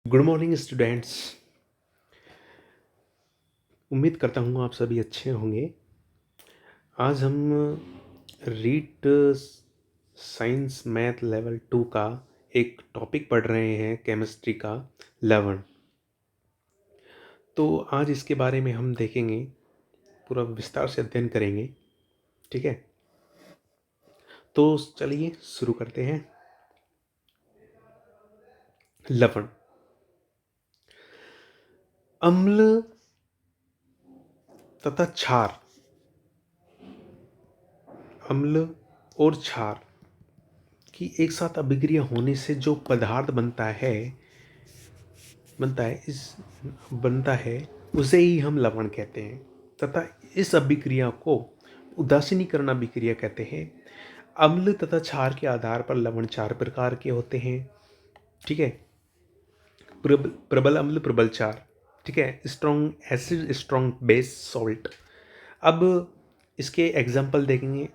Good morning students. उम्मीद करता हूँ आप सभी अच्छे होंगे। आज हम रीड साइंस मैथ लेवल 2 का एक टॉपिक पढ़ रहे हैं, केमिस्ट्री का लवण। तो आज इसके बारे में हम देखेंगे, पूरा विस्तार से अध्ययन करेंगे। ठीक है, तो चलिए शुरू करते हैं। लवण, अम्ल तथा क्षार, अम्ल और क्षार की एक साथ अभिक्रिया होने से जो पदार्थ बनता है उसे ही हम लवण कहते हैं। तथा इस अभिक्रिया को उदासीनीकरण अभिक्रिया कहते हैं। अम्ल तथा क्षार के आधार पर लवण 4 प्रकार के होते हैं। ठीक है, प्रबल अम्ल, प्रबल क्षार। ठीक है, strong acid, strong base, salt. अब इसके एग्जाम्पल देखेंगे।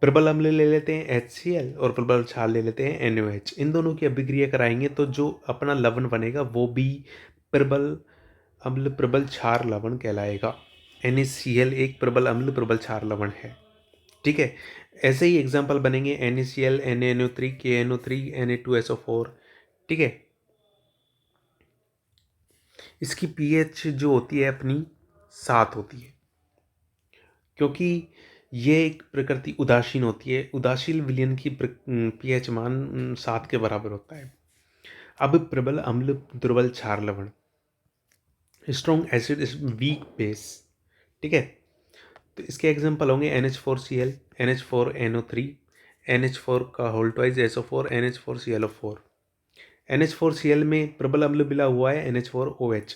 प्रबल अम्ल ले लेते हैं HCl और प्रबल क्षार ले लेते हैं NaOH। इन दोनों की अभिक्रिया कराएंगे तो जो अपना लवण बनेगा वो भी प्रबल अम्ल प्रबल क्षार लवण कहलाएगा। NaCl एक प्रबल अम्ल प्रबल क्षार लवण है। ठीक है, ऐसे ही एग्जाम्पल बनेंगे NaCl, NaNO3, KNO3, Na2SO4। ठीक है, इसकी pH जो होती है अपनी 7 होती है, क्योंकि ये एक प्रकृति उदासीन होती है। उदासीन विलयन की pH मान 7 के बराबर होता है। अब प्रबल अम्ल दुर्बल क्षार लवण, स्ट्रॉन्ग एसिड, वीक बेस। ठीक है, तो इसके एग्जांपल होंगे NH4Cl, NH4NO3, NH4 का whole twice SO4, NH4ClO4। NH4Cl में प्रबल अम्ल मिला हुआ है NH4OH,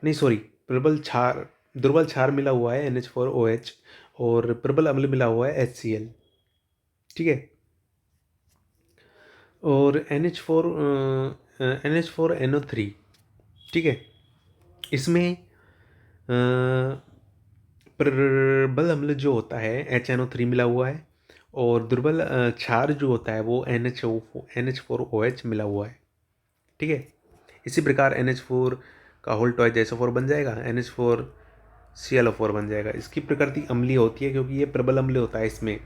नहीं सॉरी, दुर्बल क्षार मिला हुआ है NH4OH और प्रबल अम्ल मिला हुआ है HCl। ठीक है, और NH4NO3। ठीक है, इसमें प्रबल अम्ल जो होता है HNO3 मिला हुआ है और दुर्बल क्षार जो होता है वो NH4OH मिला हुआ है। ठीक है, इसी प्रकार NH4 का होल ट्वाइस SO4 बन जाएगा, NH4ClO4 बन जाएगा। इसकी प्रकृति अम्लीय होती है क्योंकि ये प्रबल अम्ल होता है इसमें।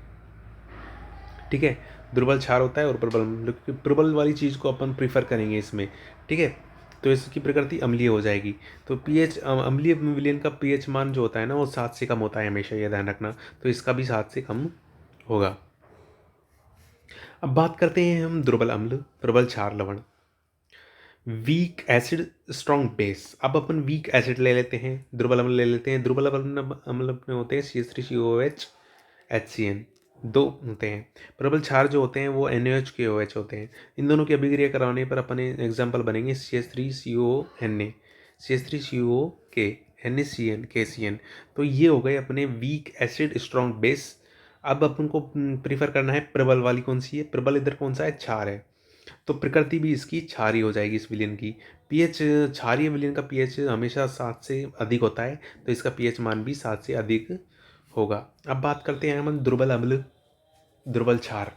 ठीक है, दुर्बल क्षार होता है और प्रबल वाली चीज़ को अपन प्रीफर करेंगे इसमें। ठीक है, तो इसकी प्रकृति अम्लीय हो जाएगी। तो पीएच अम्लीय विलयन का पीएच मान जो होता है ना वो 7 से कम होता है हमेशा, ये ध्यान रखना। तो इसका भी 7 से कम होगा। अब बात करते हैं हम दुर्बल अम्ल प्रबल क्षार लवण, वीक एसिड, स्ट्रॉन्ग बेस। अब अपन वीक एसिड ले लेते हैं, दुर्बल अम्ल ले लेते हैं। दुर्बल अम्ल अपने होते हैं CH3COOH, HCN, दो होते हैं। प्रबल क्षार जो होते हैं वो NaOH के OH होते हैं। इन दोनों की अभिक्रिया कराने पर अपने एग्जाम्पल बनेंगे CH3CONa, CH3COK, NaCN, KCN। तो ये हो गए अपने वीक एसिड स्ट्रॉन्ग बेस। अब अपन को प्रीफर करना है प्रबल वाली, कौन सी है? प्रबल इधर कौन सा है? क्षार है, तो प्रकृति भी इसकी क्षारीय हो जाएगी इस विलयन की। पीएच, क्षारीय विलयन का पीएच हमेशा 7 से अधिक होता है, तो इसका पीएच मान भी 7 से अधिक होगा। अब बात करते हैं हम दुर्बल अम्ल दुर्बल क्षार,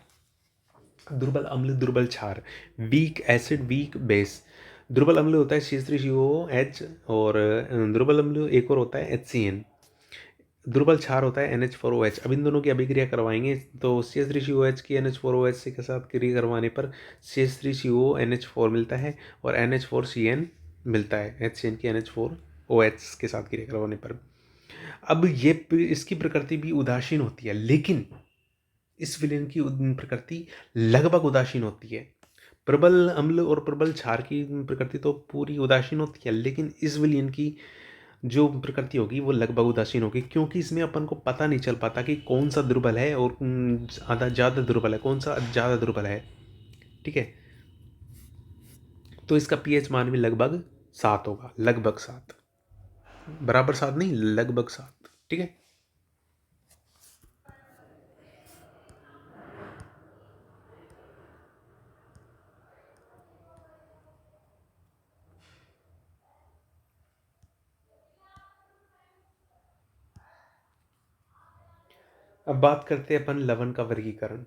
दुर्बल अम्ल दुर्बल क्षार, वीक एसिड वीक बेस। दुर्बल अम्ल होता है CH3COOH और दुर्बल अम्ल एक और होता है HCN। दुर्बल क्षार होता है NH4OH। अब इन दोनों की अभिक्रिया करवाएंगे तो CH3COH की NH4OH के साथ क्रिया करवाने पर CH3CONH4 मिलता है और NH4CN मिलता है, HCN की NH4OH के साथ क्रिया करवाने पर। अब ये इसकी प्रकृति भी उदासीन होती है, लेकिन इस विलयन की प्रकृति लगभग उदासीन होती है। प्रबल अम्ल और प्रबल क्षार की प्रकृति तो पूरी उदासीन होती है, लेकिन इस विलयन की जो प्रकृति होगी वो लगभग उदासीन होगी, क्योंकि इसमें अपन को पता नहीं चल पाता कि कौन सा दुर्बल है और ज़्यादा दुर्बल है, कौन सा ज़्यादा दुर्बल है। ठीक है, तो इसका पीएच मान भी लगभग 7 होगा, लगभग 7, बराबर 7 नहीं, लगभग 7। ठीक है, अब बात करते हैं अपन लवण का वर्गीकरण।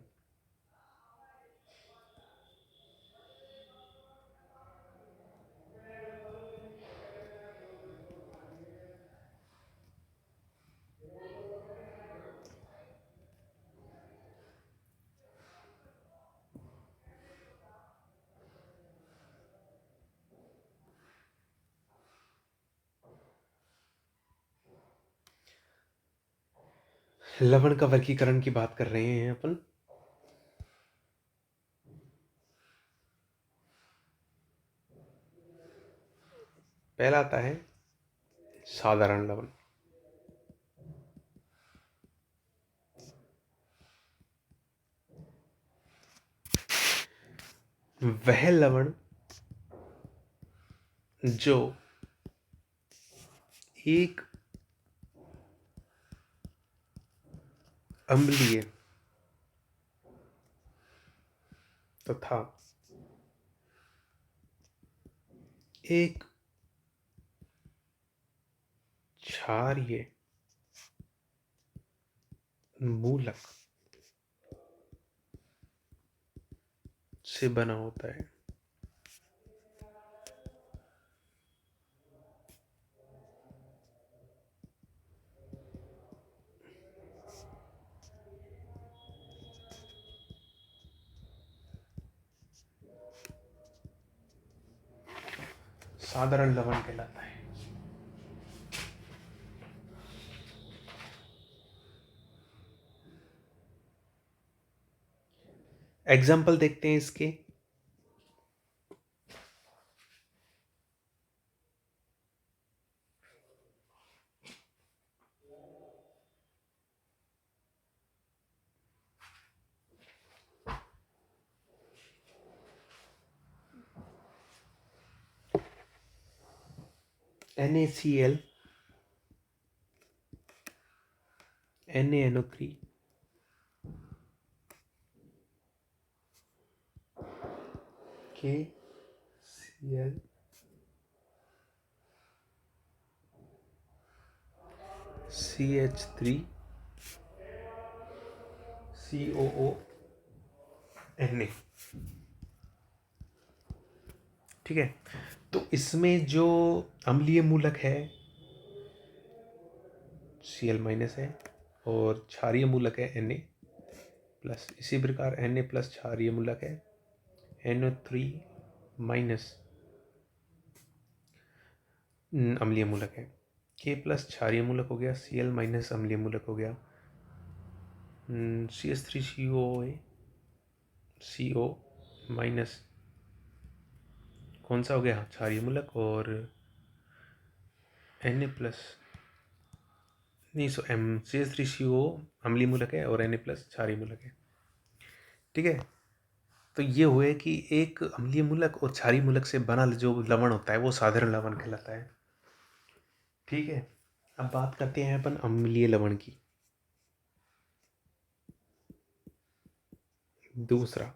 लवण का वर्गीकरण की बात कर रहे हैं अपन। पहला आता है साधारण लवण। वह लवण जो एक अम्लीय तथा एक क्षारीय मूलक से बना होता है। साधारण लवण कहलाता है। एग्जाम्पल देखते हैं इसके। NaCl, NaNO3, KCl, CH3, COO, Na। ठीक है, तो इसमें जो अम्लीय मूलक है Cl माइनस है और क्षारीय मूलक है Na प्लस। इसी प्रकार Na प्लस क्षारीय मूलक है NO3 माइनस अम्लीय मूलक है। K प्लस क्षारीय मूलक हो गया, Cl माइनस अम्लीय मूलक हो गया, CH3COA CO माइनस कौन सा हो गया क्षारीय मूलक, और Na प्लस नहीं सो CH3CO अम्लीय मूलक है और Na प्लस क्षारीय मूलक है। ठीक है, तो ये हुए कि एक अम्लीय मूलक और क्षारीय मूलक से बना जो लवण होता है वो साधारण लवण कहलाता है। ठीक है, अब बात करते हैं अपन अम्लीय लवण की। दूसरा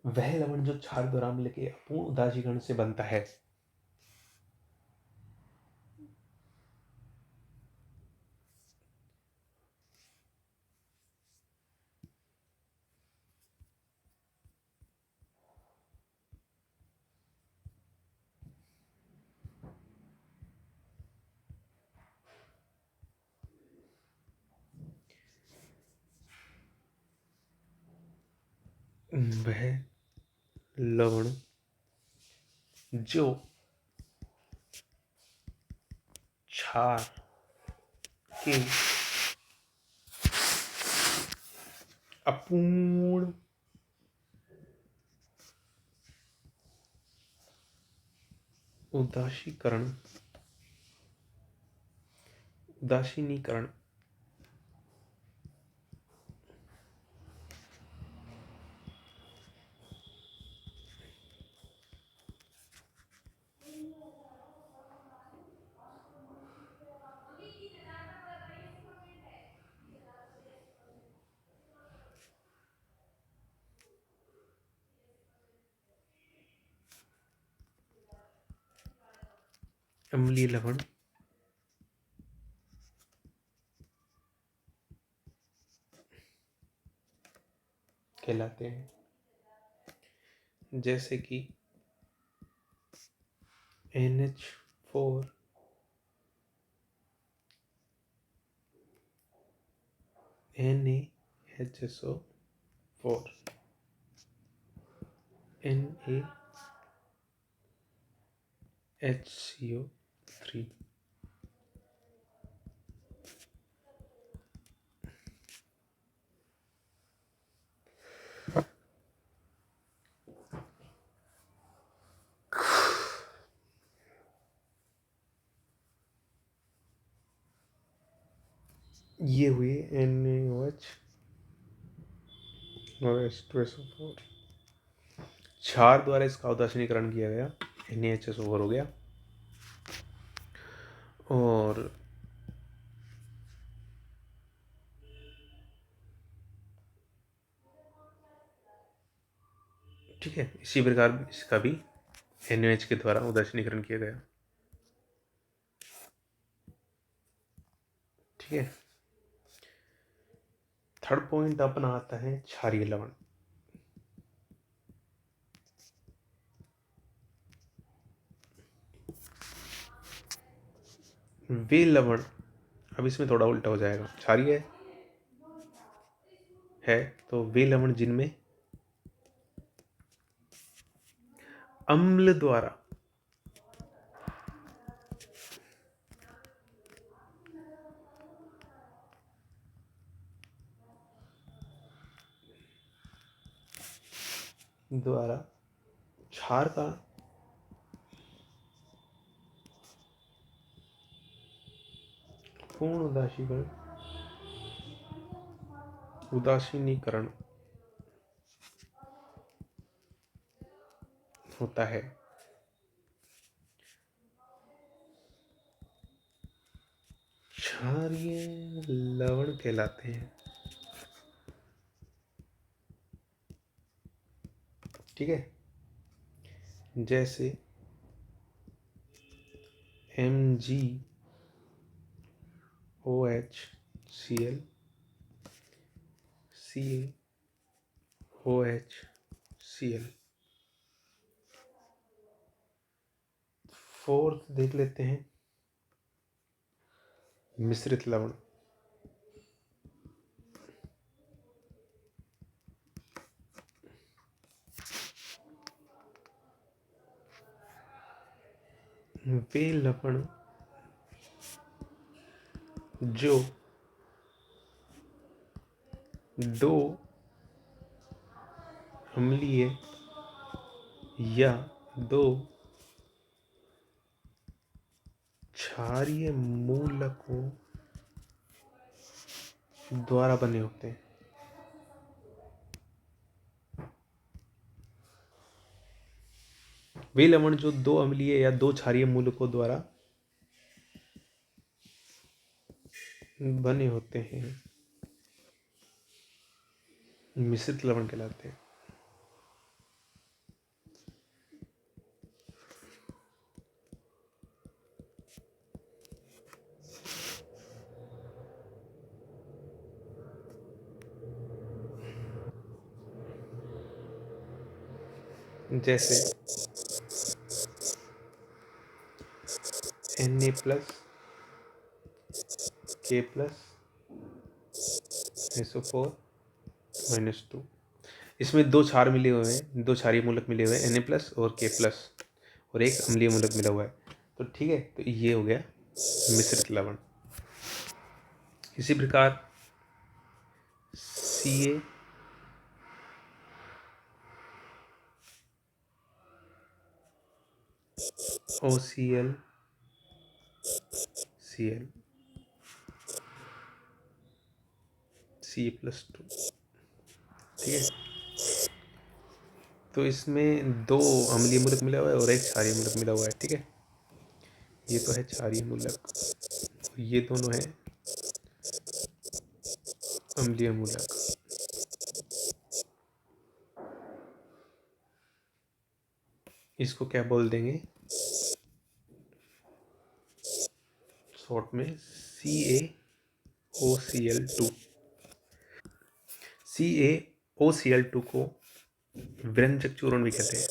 वह लवण जो क्षार द्वारा अम्ल के अपूर्ण उदासीकरण से बनता है। वह लवण जो क्षार के अपूर्ण उदासीनीकरण अम्लीय लवण कहलाते हैं। जैसे कि NH4 NaHSO 4 NaHCO3। ये हुए NaOH और H2SO4। क्षार द्वारा इसका उदासीनीकरण किया गया, NaHSO4 हो गया। और ठीक है, इसी प्रकार इसका भी NaOH के द्वारा उदासीनीकरण किया गया। ठीक है, थर्ड पॉइंट अपना आता है क्षारीय लवण। वे लवण, अब इसमें थोड़ा उल्टा हो जाएगा, क्षारीय है तो वे लवण जिनमें अम्ल द्वारा क्षार का पूर्ण उदासीनीकरण होता है। क्षारीय लवण कहलाते हैं। ठीक है, जैसे MgOHCl, CaOHCl। फोर्थ देख लेते हैं, मिश्रित लवण। वे लवण जो दो अम्लीय या दो क्षारीय मूलकों द्वारा बने होते हैं। वे लवण जो दो अम्लीय या दो क्षारीय मूलकों द्वारा बने होते हैं मिश्रित लवण कहलाते हैं। जैसे Na+, K+, SO4 -2। इसमें दो क्षार मिले हुए हैं, दो क्षारीय मूलक मिले हुए हैं, Na+ और K+, और एक अम्लीय मूलक मिला हुआ है। तो ठीक है, तो ये हो गया मिश्रित लवण। इसी प्रकार CaOCl Cl C+2। ठीक है, तो इसमें दो अम्लीय मूलक मिला हुआ है और एक क्षारीय मूलक मिला हुआ है। ठीक है, ये तो है क्षारीय मूलक, ये दोनों है अम्लीय मूलक। इसको क्या बोल देंगे शॉर्ट में, CaOCl2। CaOCl2 को व्यंजक चूर्ण भी कहते हैं।